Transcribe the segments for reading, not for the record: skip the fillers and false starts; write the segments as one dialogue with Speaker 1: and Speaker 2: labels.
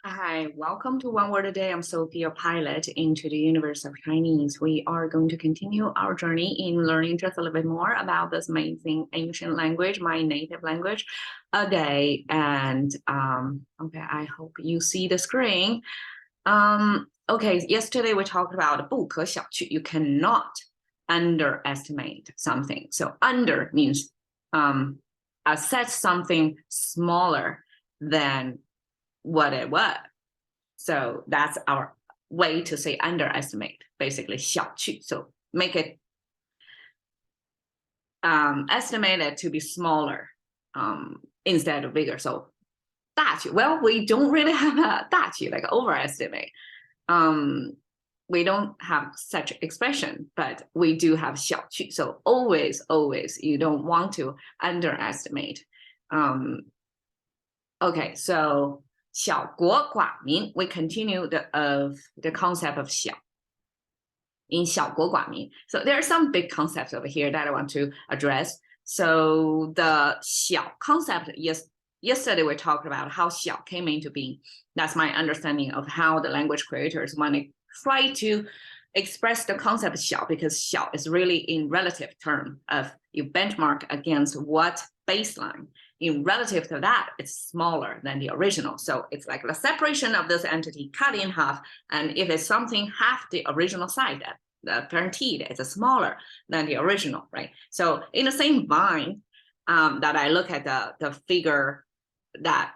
Speaker 1: Hi, welcome to One Word a Day. I'm Sophie, your pilot into the universe of Chinese. We are going to continue our journey in learning just a little bit more about this amazing ancient language, my native language, a day. And okay, I hope you see the screen. Okay, yesterday we talked about 不可小觑. You cannot underestimate something. So under means set something smaller than what it was. So that's our way to say underestimate, basically 小觑. So make it estimated to be smaller instead of bigger. So 大觑, well, we don't really have a 大觑, like overestimate. We don't have such expression, but we do have 小觑. So always, you don't want to underestimate. Okay, so 小国寡民, we continue the concept of 小 in 小国寡民. So there are some big concepts over here that I want to address. So the 小 concept, yesterday we talked about how 小 came into being. That's my understanding of how the language creators want to try to express the concept 小, because 小 is really in relative term of you benchmark against what baseline. In relative to that, it's smaller than the original. So it's like the separation of this entity cut in half. And if it's something half the original size, guaranteed it's smaller than the original, right? So in the same vein that I look at the figure that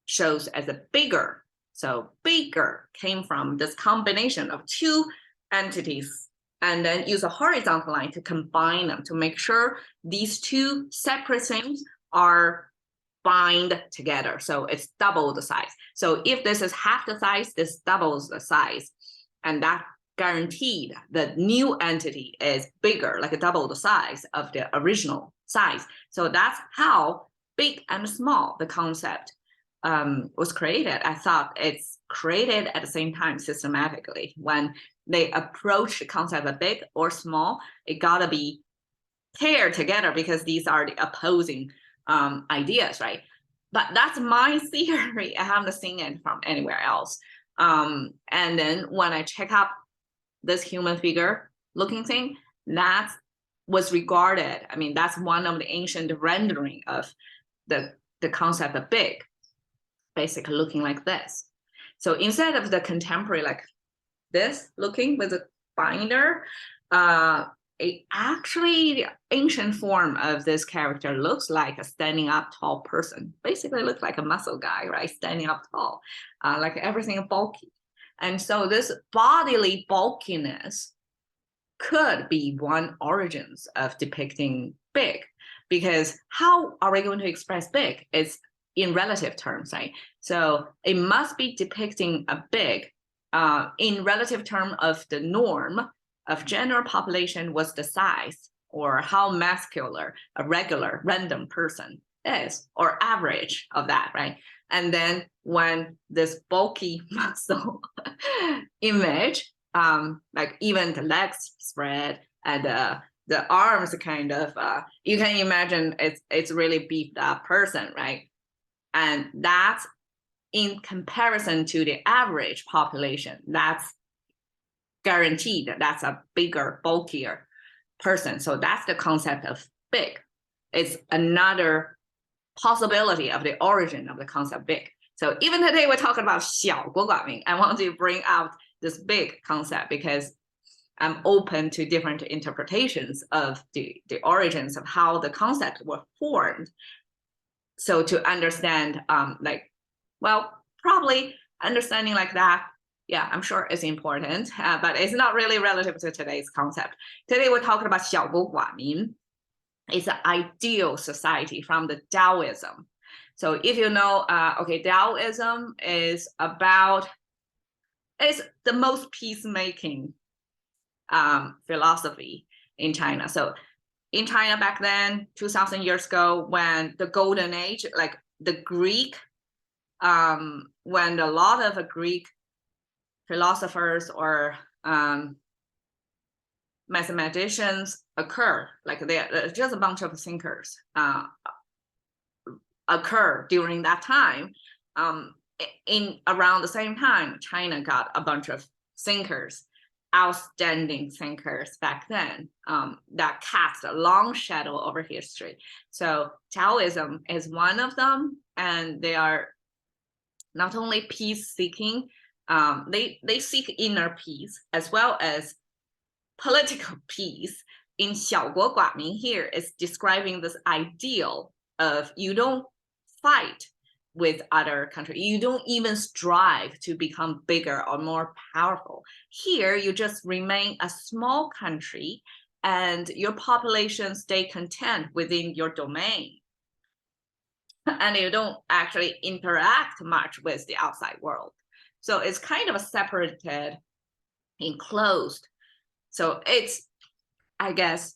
Speaker 1: shows as a bigger. So bigger came from this combination of two entities and then use a horizontal line to combine them to make sure these two separate things are bind together. So it's double the size. So if this is half the size, this doubles the size. And that guaranteed the new entity is bigger, like double the size of the original size. So that's how big and small the concept was created. I thought it's created at the same time systematically. When they approach the concept of big or small, it gotta be paired together because these are the opposing ideas, right? But that's my theory. I haven't seen it from anywhere else. And then when I check up this human figure looking thing, that was regarded, I mean, that's one of the ancient rendering of the concept of big, basically looking like this. So instead of the contemporary like this looking with a binder, actually the ancient form of this character looks like a standing up tall person. Basically looks like a muscle guy, right? Standing up tall, like everything bulky. And so this bodily bulkiness could be one origins of depicting big, because how are we going to express big? It's in relative terms, right? So it must be depicting a big in relative term of the norm of general population was the size or how muscular a regular random person is, or average of that, right? And then when this bulky muscle image, like even the legs spread and the arms kind of, you can imagine it's really beefed up person, right? And that's in comparison to the average population, that's guaranteed that's a bigger, bulkier person. So that's the concept of big. It's another possibility of the origin of the concept big. So even today we're talking about 小国寡民. I want to bring out this big concept because I'm open to different interpretations of the origins of how the concepts were formed. So to understand, like, well, probably understanding like that, yeah, I'm sure it's important, but it's not really relative to today's concept. Today we're talking about 小国寡民. It's an ideal society from the Taoism. So if you know, okay, Taoism is about, it's the most peacemaking philosophy in China. So in China back then, 2000 years ago, when the golden age, like the Greek, when a lot of Greek philosophers or mathematicians occur, like they're just a bunch of thinkers occur during that time, in around the same time, China got a bunch of thinkers, outstanding thinkers back then, that cast a long shadow over history. So Taoism is one of them, and they are not only peace-seeking, they seek inner peace as well as political peace. In 小国寡民 here is describing this ideal of you don't fight with other countries. You don't even strive to become bigger or more powerful. Here, you just remain a small country and your population stay content within your domain. And you don't actually interact much with the outside world. So it's kind of a separated, enclosed. So it's, I guess,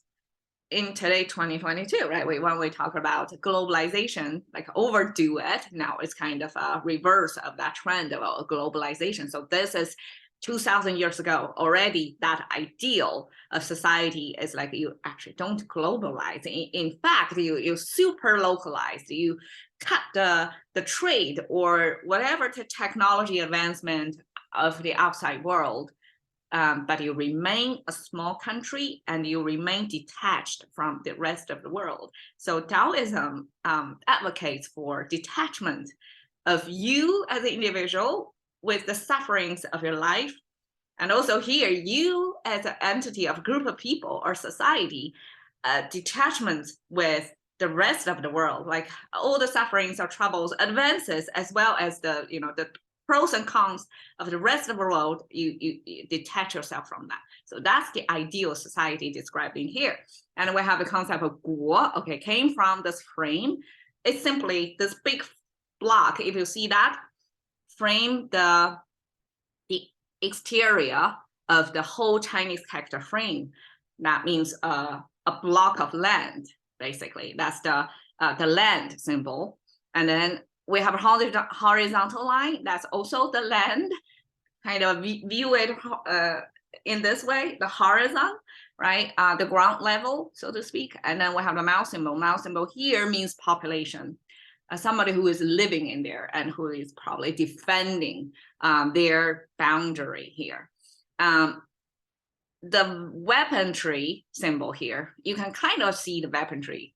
Speaker 1: in today 2022, right? When we talk about globalization, like overdo it, now it's kind of a reverse of that trend of globalization. So this is 2,000 years ago already. That ideal of society is like you actually don't globalize. In fact, you super localize. You cut the trade or whatever the technology advancement of the outside world. But you remain a small country and you remain detached from the rest of the world. So Taoism advocates for detachment of you as an individual with the sufferings of your life. And also here, you as an entity of a group of people or society, detachment with the rest of the world, like all the sufferings or troubles, advances, as well as the pros and cons of the rest of the world, you detach yourself from that. So that's the ideal society described in here. And we have the concept of 国, okay, came from this frame. It's simply this big block, if you see that, frame the exterior of the whole Chinese character frame. That means a block of land, basically. That's the land symbol. And then we have a horizontal line. That's also the land. Kind of view it in this way, the horizon, right? The ground level, so to speak. And then we have the mouse symbol. Mouse symbol here means population. Somebody who is living in there and who is probably defending their boundary here. The weaponry symbol here, you can kind of see the weaponry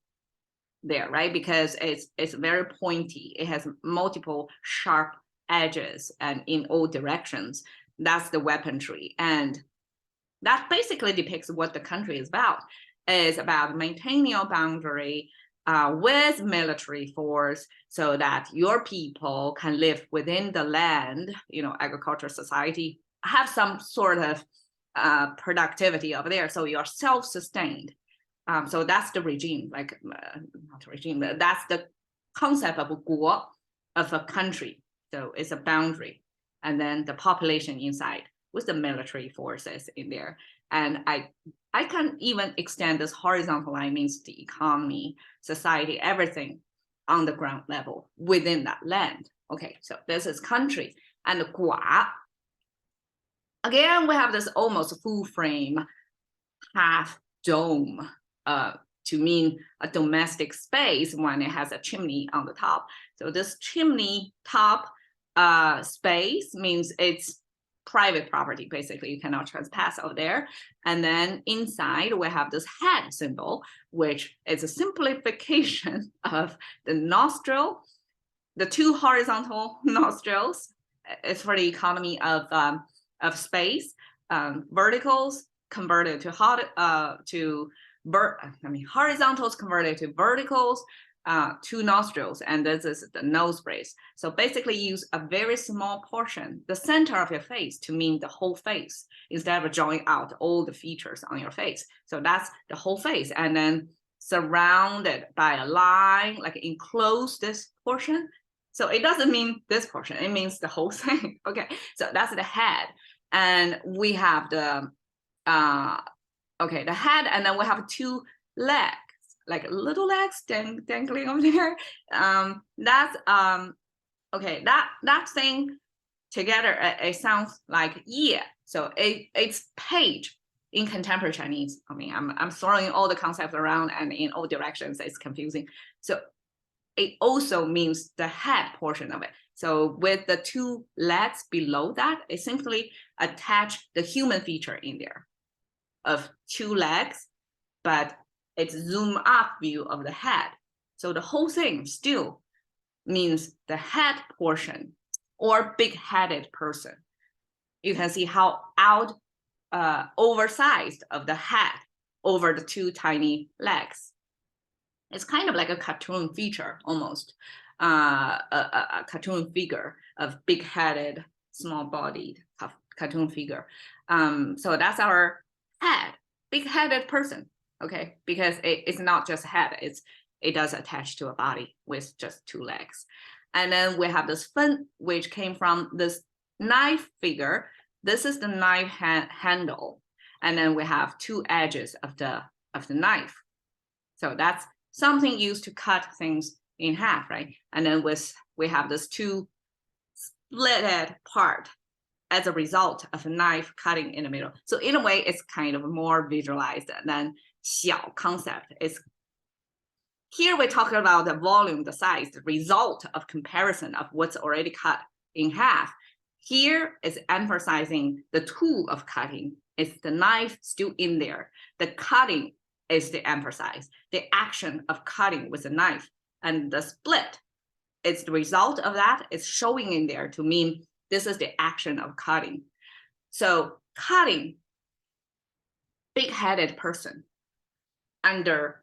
Speaker 1: there, right? Because it's very pointy. It has multiple sharp edges and in all directions. That's the weaponry. And that basically depicts what the country is about. It's about maintaining your boundary with military force so that your people can live within the land, agriculture society, have some sort of productivity over there. So you're self-sustained. So that's the regime, not regime, but that's the concept of 国, of a country. So it's a boundary. And then the population inside with the military forces in there. And I can even extend this horizontal line, means the economy, society, everything on the ground level within that land. Okay, so this is country. And the 寡, again, we have this almost full frame, half dome, to mean a domestic space when it has a chimney on the top. So this chimney top space means it's private property, basically. You cannot trespass over there. And then inside we have this head symbol, which is a simplification of the nostril. The two horizontal nostrils is for the economy of space. Verticals converted to horizontals converted to verticals, two nostrils, and this is the nose brace. So basically use a very small portion, the center of your face, to mean the whole face, instead of drawing out all the features on your face. So that's the whole face, and then surrounded by a line, like enclose this portion. So it doesn't mean this portion, it means the whole thing. Okay, so that's the head. And we have the the head, and then we have two legs, like little legs dangling over there. That's that thing together, it sounds like yeah. So it's page in contemporary Chinese. I mean, I'm throwing all the concepts around and in all directions. It's confusing. So it also means the head portion of it. So with the two legs below that, it simply attach the human feature in there of two legs, but it's zoom up view of the head. So the whole thing still means the head portion or big-headed person. You can see how oversized of the head over the two tiny legs. It's kind of like a cartoon feature almost, a cartoon figure of big-headed, small-bodied cartoon figure. So that's our head, big-headed person, okay? Because it's not just head, it does attach to a body with just two legs. And then we have this fin, which came from this knife figure. This is the knife handle. And then we have two edges of the knife. So that's something used to cut things in half, right? And then we have this two splitted part as a result of a knife cutting in the middle. So in a way, it's kind of more visualized than 小 concept. Here we're talking about the volume, the size, the result of comparison of what's already cut in half. Here is emphasizing the tool of cutting. It's the knife still in there. The cutting is the emphasize, the action of cutting with a knife. And the split is the result of that. It's showing in there to mean this is the action of cutting. So cutting, big-headed person under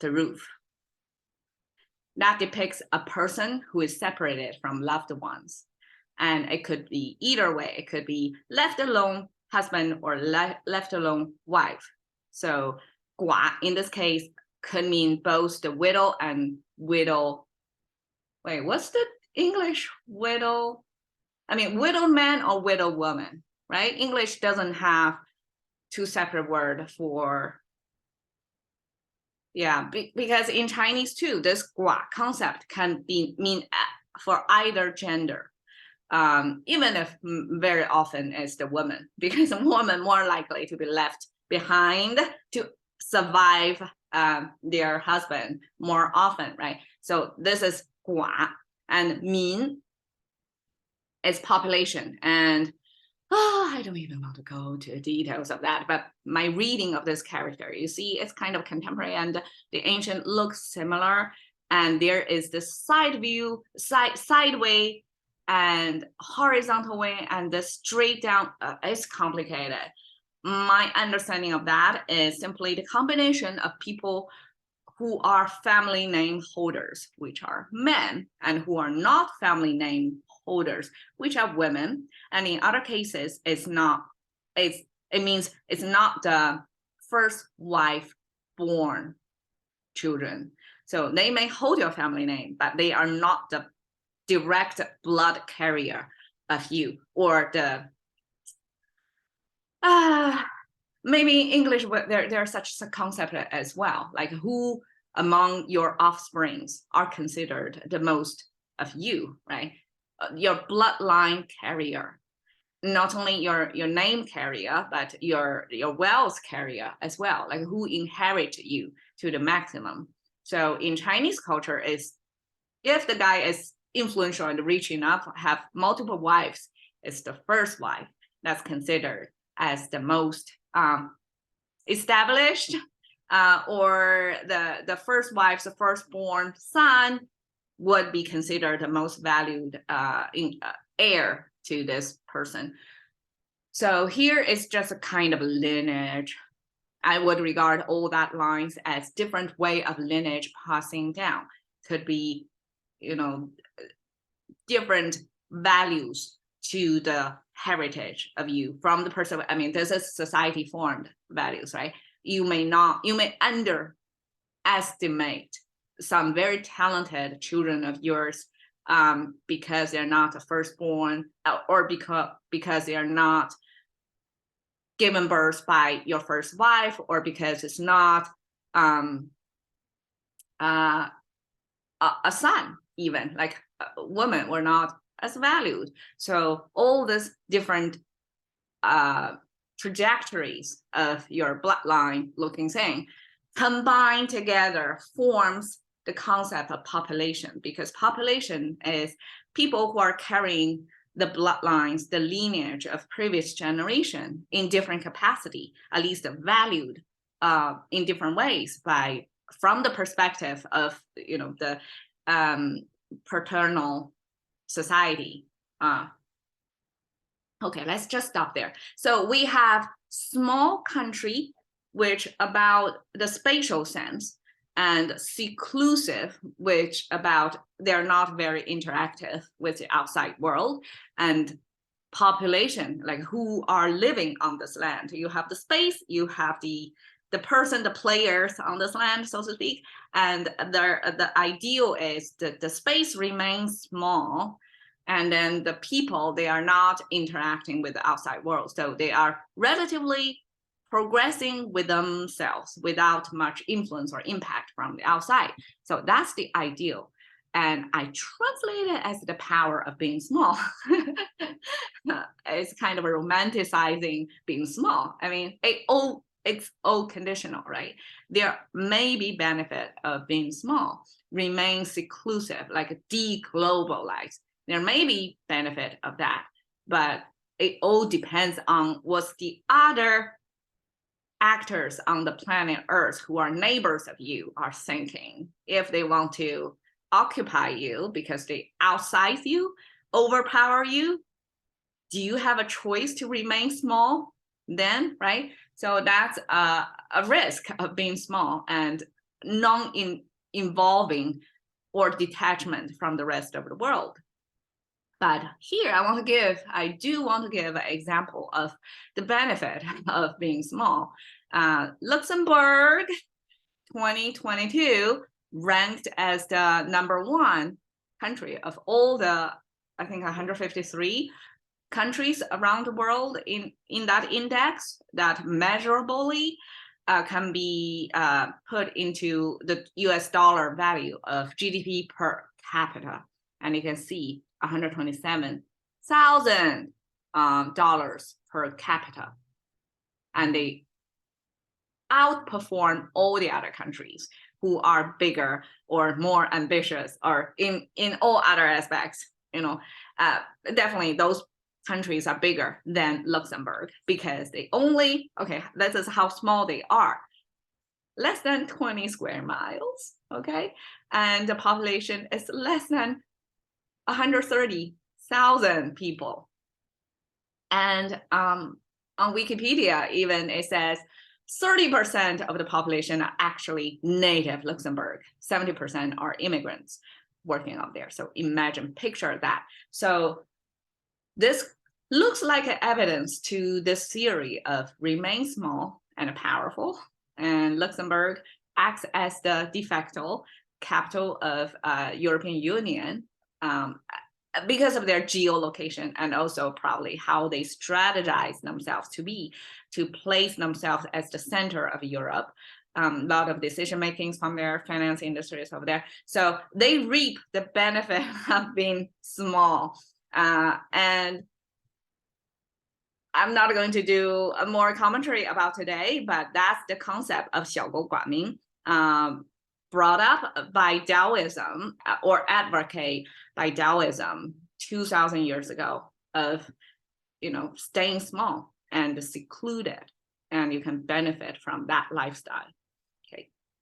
Speaker 1: the roof. That depicts a person who is separated from loved ones. And it could be either way. It could be left alone husband or left alone wife. So 寡 in this case could mean both the widow and widow. Wait, what's the English widow? I mean, widowed man or widowed woman, right? English doesn't have two separate words for, yeah, because in Chinese too, this 寡 concept can mean for either gender. Even if very often it's the woman, because a woman more likely to be left behind to survive their husband more often, right? So this is 寡, and 民 is population. And I don't even want to go to the details of that, but my reading of this character, you see, it's kind of contemporary and the ancient looks similar. And there is this side view, sideway, and horizontal way, and the straight down. It's complicated. My understanding of that is simply the combination of people who are family name holders, which are men, and who are not family name holders, which are women. And in other cases, it means it's not the first wife born children. So they may hold your family name, but they are not the direct blood carrier of you, or the maybe in English there's such a concept as well, like who among your offsprings are considered the most of you, right? Your bloodline carrier, not only your name carrier, but your wealth carrier as well, like who inherit you to the maximum. So in Chinese culture, is if the guy is influential and rich enough, have multiple wives, it's the first wife that's considered as the most established, or the first wife's firstborn son would be considered the most valued heir to this person. So here is just a kind of lineage. I would regard all that lines as different way of lineage passing down. Could be, different values to the heritage of you from the person. I mean, this is society formed values, right? You may underestimate some very talented children of yours because they're not a firstborn, or because they are not given birth by your first wife, or because it's not a son, even like women were not as valued. So all these different trajectories of your bloodline looking thing combined together forms the concept of population, because population is people who are carrying the bloodlines, the lineage of previous generation in different capacity, at least valued in different ways from the perspective of the paternal society. Okay, let's just stop there. So we have small country, which about the spatial sense, and seclusive, which about they're not very interactive with the outside world, and population, like who are living on this land. You have the space, you have the person, the players on this land, so to speak, and the ideal is that the space remains small, and then the people, they are not interacting with the outside world, so they are relatively progressing with themselves without much influence or impact from the outside. So that's the ideal. And I translate it as the power of being small. It's kind of a romanticizing being small. I mean, it's all conditional, right? There may be benefit of being small, remain seclusive, like deglobalized. There may be benefit of that, but it all depends on what's the other actors on the planet Earth who are neighbors of you are thinking. If they want to occupy you because they outsize you, overpower you, do you have a choice to remain small then, right? So that's a risk of being small and non-involving or detachment from the rest of the world. But here I do want to give an example of the benefit of being small. Luxembourg 2022 ranked as the #1 country of all the, I think 153 countries around the world in that index that measurably can be put into the US dollar value of GDP per capita. And you can see $127,000 per capita. And they outperform all the other countries who are bigger or more ambitious or in all other aspects. Definitely those countries are bigger than Luxembourg because they only, okay, this is how small they are. Less than 20 square miles, okay? And the population is less than 130,000 people. And on Wikipedia, even it says 30% of the population are actually native Luxembourg, 70% are immigrants working out there. So imagine, picture that. So this looks like evidence to this theory of remain small and powerful. And Luxembourg acts as the de facto capital of European Union because of their geolocation and also probably how they strategize themselves to place themselves as the center of Europe. A lot of decision makings from their finance industries over there. So they reap the benefit of being small. And I'm not going to do a more commentary about today, but that's the concept of 小国寡民, brought up by Taoism or advocate by Taoism 2,000 years ago of, staying small and secluded, and you can benefit from that lifestyle.